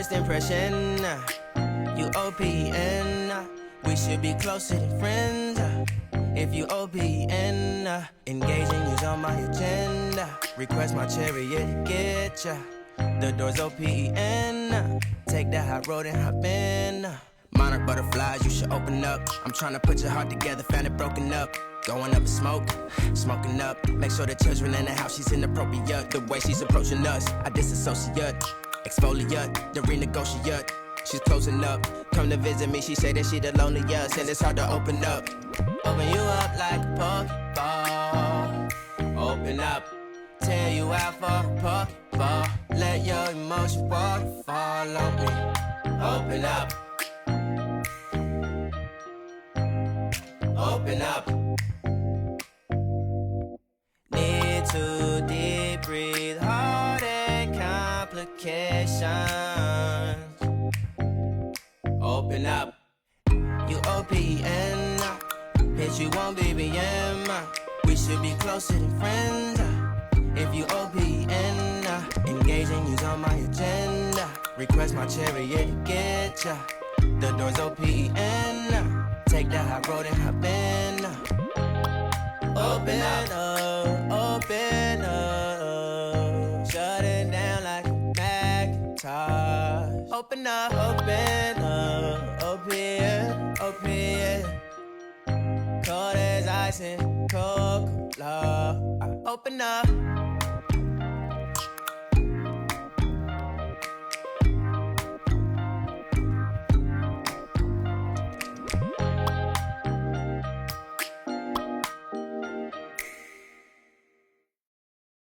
First impression, you OPN. We should be closer than friends. If you OPN, engaging you's on my agenda. Request my chariot to get ya. The door's OPN. Take that hot road and hop in. Monarch butterflies, you should open up. I'm trying to put your heart together, found it broken up. Going up in smoke, smoking up. Make sure the children in the house, she's inappropriate. The way she's approaching us, I disassociate. Exfoliate, the renegotiate. She's closing up. Come to visit me, she say that she the loneliest, and it's hard to open up. Open you up like a Pokeball. Open up, tear you out for a Pokeball. Let your emotions waterfall on me. Open up. Open up. Need to deep breathe, heart and complications. Open up. You OPN, hit you on BBM. We should be closer than friends. If you OPN, engaging you's on my agenda. Request my chariot to get ya. The door's OPN. Take that hot road and hop in. Open up, open up. Shut it down like a Macintosh. Open up, open. Cold as ice and Coca-Cola. Open up.